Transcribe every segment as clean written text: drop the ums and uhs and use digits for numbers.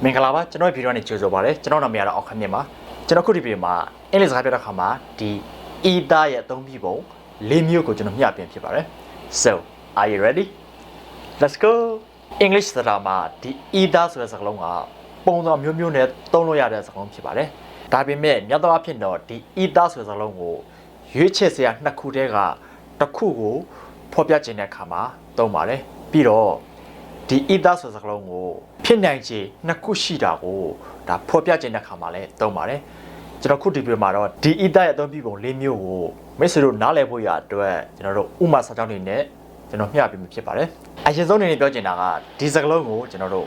မင်္ဂလာပါကျွန်တော်ဗီဒီယိုနဲ့ကြိုဆိုပါရစေကျွန်တော်နာမည်ကတော့အောင်ခမြင့်ပါကျွန်တော်ခုဒီဗီဒီယိုမှာအင်္ဂလိပ်စကားပြောတဲ့အခါမှာဒီ either ရဲ့အသုံးပြုပုံ၄မျိုးကိုကျွန်တော်မျှပြင်ဖြစ်ပါတယ် So are you ready Let's go English ဆိုတာမှာဒီ either ဆိုတဲ့စကားလုံးကပုံစံမျိုးမျိုးနဲ့သုံးလို့ရတဲ့စကားလုံးဖြစ်ပါတယ်ဒါပေမဲ့များသောအားဖြင့်တော့ဒီ either ဆိုတဲ့စကားလုံးကိုရွေးချယ်စရာနှစ်ခုတည်းကတစ်ခုကိုဖော်ပြခြင်းတဲ့အခါမှာသုံးပါတယ်ပြီးတော့ဒီ either ဆိုတဲ့စကားလုံးကိုဖြစ်နိုင်ခြေနှစ်ခုရှိတာကိုဒါဖော်ပြခြင်းတဲ့အခါမှာလည်းသုံးပါတယ်ကျွန်တော်ခုဒီဗီဒီယိုမှာတော့ဒီ either ရဲ့အသုံးပြုပုံ၄မျိုးကိုမိတ်ဆွေတို့နားလည်ဖို့ရအတွက်ကျွန်တော်တို့ဥမာစာကြောင်းတွေနဲ့ကျွန်တော်မျှပြမှာဖြစ်ပါတယ်အရင်ဆုံးအနေနဲ့ပြောချင်တာကဒီစကားလုံးကိုကျွန်တော်တို့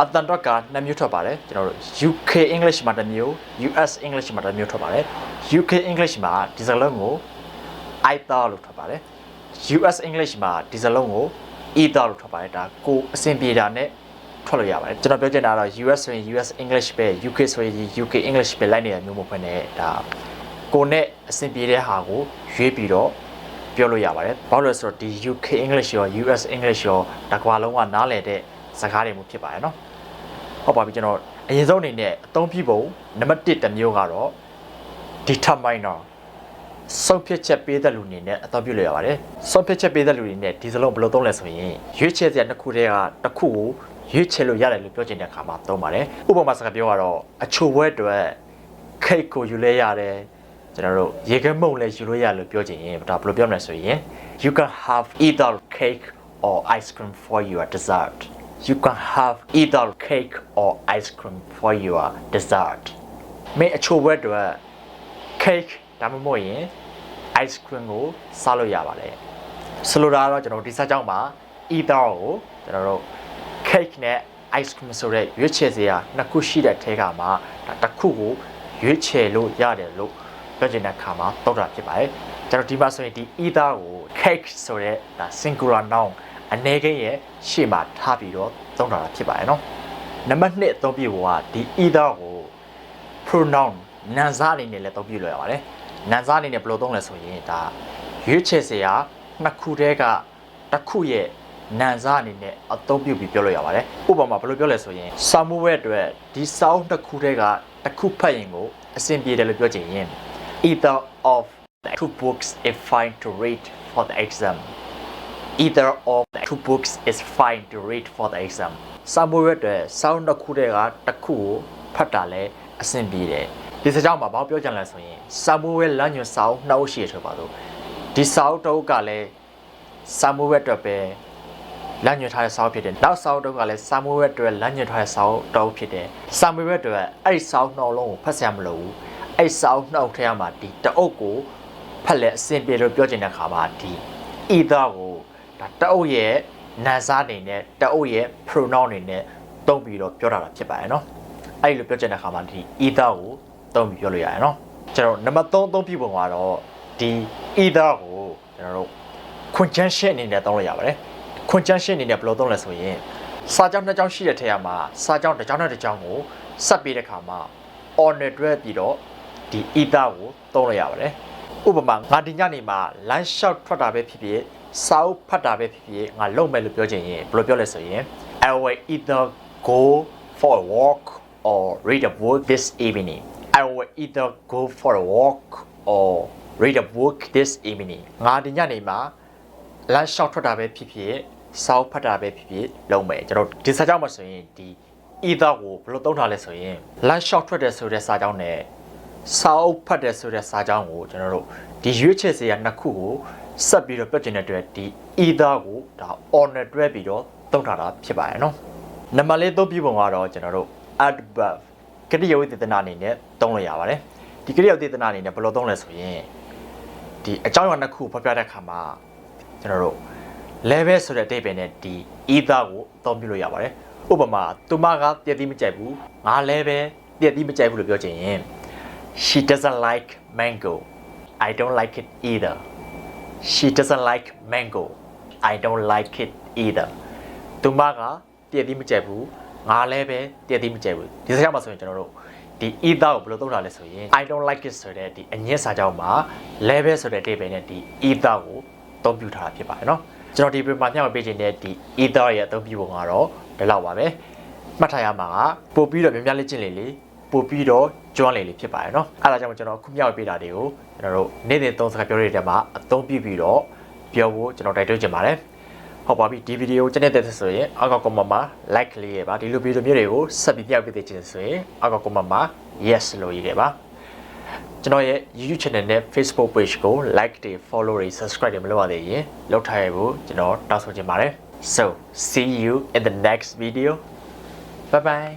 အတန်တော့ကနှစ်မျိုးထွက်ပါတယ်ကျွန်တော်တို့ UK English မှာတစ်မျိုး US English မှာတစ်မျိုးထွက်ပါတယ် UK English မှာဒီစကားလုံးကို either လို့ထွက်ပါတယ် US English မှာဒီစကားလုံးကို either လို့ထွက်ပါတယ်ဒါကိုအဆင်ပြေတာနဲ့ထွက်လို့ရပါတယ်ကျွန်တော်ပြောချင်တာကတော့ US ဆိုရင် US English ပဲ UK ဆိုရင် UK English ပဲလိုက်နေတာမျိုးမဟုတ်ဘဲနဲ့ဒါကိုနဲ့အဆင်ပြေတဲ့ဟာကိုရွေးပြီးတော့ပြောလို့ရပါတယ်ဘာလို့လဲဆိုတော့ဒီ UK English ရော US English ရောဒါကွာလုံးကနားလည်တဲ့စကားတွေမျိုးဖြစ်ပါတယ်နော်ဟုတ်ပါပြီကျွန်တော်အရင်ဆုံးအနေနဲ့အသုံးပြုပုံနံပါတ်1တစ်မျိုးကတော့ determiner ဆုံးဖြတ်ချက်ပေးတဲ့လူအနေနဲ့အသုံးပြုလို့ရပါတယ်ဆုံးဖြတ်ချက်ပေးတဲ့လူတွေနဲ့ဒီစလုံးဘယ်လိုသုံးလဲဆိုရင်ရွေးချယ်စရာတစ်ခုတည်းကတစ်ခုကိုရွေးချယ်လို့ရတယ်လို့ပြောချင်တဲ့အခါမှာသုံးပါတယ်ဥပမာစကားပြောကတော့အချိုပွဲအတွက်ခိတ်ကိုယူလဲရတယ်ကျွန်တော်တို့ရေခဲမုံလည်းယူလို့ရလို့ပြောချင်ရင်ဒါဘယ်လိုပြောမလဲဆိုရင် you can have either cake or ice cream for your dessert you can have either cake or ice cream for your dessert မင်းအချိုပွဲအတွက် cake ဒါမှမဟုတ်ရင် ice cream ကိုစားလို့ရပါတယ်ဆိုလိုတာကတော့ကျွန်တော်ဒီစားကြောင်းမှာ either ကိုကျွန်တော်တို့ cake နဲ့ ice cream ဆိုတဲ့ရွေးချယ်စရာနှစ်ခုရှိတဲ့ထဲကမှာဒါတစ်ခုကိုရွေးချယ်လို့ရတယ်လို့ပြောချင်တဲ့အခါမှာသုံးတာဖြစ်ပါတယ်ကျွန်တော်ဒီမှာဆိုရင်ဒီ either ကို cake ဆိုတဲ့ဒါ singular noun အနေကိန်းရဲ့ရှေ့မှာထားပြီးတော့သုံးတာဖြစ်ပါတယ်နော်နံပါတ်2အသုံးပြုဖို့ကဒီ either ကို pronoun နာမ်စားအနေနဲ့လည်းသုံးပြုလို့ရပါတယ်နာမ်စားအနေနဲ့ဘယ်လိုသုံးလဲဆိုရင်ဒါရွေးချယ်စရာနှစ်ခုတည်းကတစ်ခုရဲ့နာမ်စားအနေနဲ့အသုံးပြုပြီးပြောလို့ရပါတယ်ဥပမာဘယ်လိုပြောလဲဆိုရင်စာမှုဝဲအတွက်ဒီစာအုပ်တစ်ခုတည်းကတစ်ခုဖတ်ရင်ကိုအဆင်ပြေတယ်လို့ပြောချင်ရင် either of the two books is fine to read for the exam either of the two books is fine to read for the exam စာမှုဝဲအတွက်စာအုပ်တစ်ခုတည်းကတစ်ခုကိုဖတ်တာလဲအဆင်ပြေတယ်ဒီစကြောင်းမှာဘာပြောချင်လဲဆိုရင်စာမှုဝဲလမ်းညွှန်စာအုပ်နှစ်အုပ်ရှိရဆိုပါတော့ဒီစာအုပ်တစ်အုပ်ကလည်းစာမှုဝဲအတွက်ပဲလမ်းညွှန်ထားတဲ့စာအုပ်ဖြစ်တယ်နောက်စာအုပ်တစ်ကလည်းစာမှုဝဲအတွက်လမ်းညွှန်ထားတဲ့စာအုပ်တစ်အုပ်ဖြစ်တယ်စာမှုဝဲအတွက်အဲ့ဒီစာအုပ်နှစ်အုပ်လုံးကိုဖတ်ဆရာမလို့ဘူးအဲ့စာအုပ်နှစ်အုပ်ထဲမှာဒီတစ်အုပ်ကိုဖတ်လဲအဆင်ပြေလို့ပြောချင်တဲ့အခါမှာဒီ either ကိုဒါတစ်အုပ်ရဲ့နာမ်စားအနေနဲ့တစ်အုပ်ရဲ့ pronoun အနေနဲ့သုံးပြီးတော့ပြောတာဖြစ်ပါတယ်နော်အဲ့ဒီလိုပြောချင်တဲ့အခါမှာဒီ either ကိုသုံးပြီးပြောလို့ရတယ်နော်ကျွန်တော်နံပါတ်3အသုံးပြုပုံကတော့ဒီ either ကိုကျွန်တော်တို့ conjunction အနေနဲ့သုံးလို့ရပါတယ် conjunction အနေနဲ့ဘယ်လိုသုံးလဲဆိုရင်စာကြောင်းနှစ်ကြောင်းရှိတဲ့ထဲမှာစာကြောင်းတစ်ကြောင်းနဲ့တစ်ကြောင်းကိုဆက်ပြီးတဲ့အခါမှာ on နဲ့တွဲပြီးတော့ဒီ either ကိုသုံးလို့ရပါတယ်ဥပမာငါဒီညနေမှာ lunch shot ထွက်တာပဲဖြစ်ဖြစ်စာအုပ်ဖတ်တာပဲဖြစ်ဖြစ်ငါလုပ်မယ်လို့ပြောချင်ရင်ဘယ်လိုပြောလဲဆိုရင် I will either go for a walk or read a book this evening I will either go for a walk or read a book this evening ငါဒီညနေမှာ lunch shot ထွက်တာပဲဖြစ်ဖြစ်စာအုပ်ဖတ်တာပဲဖြစ်ဖြစ်လုပ်မယ်ကျွန်တော်ဒီစာကြောင်းမှာဆိုရင်ဒီ either ကိုဘယ်လိုသုံးထားလဲဆိုရင် lunch shot ထွက်တယ်ဆိုတဲ့စာကြောင်းနဲ့စာအုပ်ဖတ်တယ်ဆိုတဲ့စာကြောင်းကိုကျွန်တော်တို့ဒီရွေးချယ်စရာနှစ်ခုကိုဆက်ပြီးတော့ပြချင်တဲ့အတွက်ဒီ either ကိုဒါ on နဲ့တွဲပြီးတော့သုံးထားတာဖြစ်ပါတယ်နော်နံပါတ်၄သုံးပြပုံကတော့ကျွန်တော်တို့ adverb ကတိယဝိသေသနာအနေနဲ့သုံးလို့ရပါတယ်ဒီကတိယဝိသေသနာအနေနဲ့ဘယ်လိုသုံးလဲဆိုရင်ဒီအကြောင်းအရာနှစ်ခုဖော်ပြတဲ့အခါမှာကျွန်တော်တို့ level ဆိုတဲ့အဓိပ္ပာယ်နဲ့ဒီ either ကိုသုံးပြလို့ရပါတယ်ဥပမာသူမကတည့်တည်မကြိုက်ဘူးငါလည်းပဲတည့်တည်မကြိုက်ဘူးလို့ပြောချင်ရင် she doesn't like mango I don't like it either she doesn't like mango I don't like it either သူမကတည့်တည်မကြိုက်ဘူးငါလည်းပဲတည့်တည်မကြိုက်ဘူးဒီစကားမှာဆိုရင်ကျွန်တော်တို့ဒီ either ကိုဘယ်လိုသုံးတာလဲဆိုရင် I don't like it ဆိုတဲ့ဒီအငင်းစာကြောင်းမှာ level ဆိုတဲ့အဓိပ္ပာယ်နဲ့ဒီ either ကိုသုံးပြထားတာဖြစ်ပါတယ်နော်ကျွန်တော်ဒီပြင်မှာမျှဝေပေးခြင်းတဲ့ဒီ either ရဲ့အသုံးပြုပုံကတော့ဒီလောက်ပါပဲ မှတ်ထားရမှာကပို့ပြီးတော့များများလေးကျင့်လေပို့ပြီးတော့ကျွမ်းလေဖြစ်ပါတယ်နော်အဲ့ဒါကြောင့်ကျွန်တော်ခုမြောက်ပေးတာတွေကိုကျွန်တော်တို့နေ့သုံးစကားပြောရတဲ့မှာအသုံးပြုပြီးတော့ပြောဖို့ကျွန်တော်တိုက်တွန်းချင်ပါတယ်ဟုတ်ပါပြီဒီဗီဒီယိုကျန်တဲ့ဆိုရင်အောက်က comment မှာ like လေးရပါဒီလိုဗီဒီယိုမျိုးတွေကိုဆက်ပြီးမြောက်ပေးသေးချင်ဆိုရင်အောက်က comment မှာ yes လို့ရေးခဲ့ပါကျွန်တော်ရဲ့ YouTube channel နဲ့ Facebook page ကို like တွေ follow တွေ subscribe တွေမလုပ်ရသေးရင်လုပ်ထားရဖို့ကျွန်တော်တောင်းဆိုချင်ပါတယ်So see you in the next video bye bye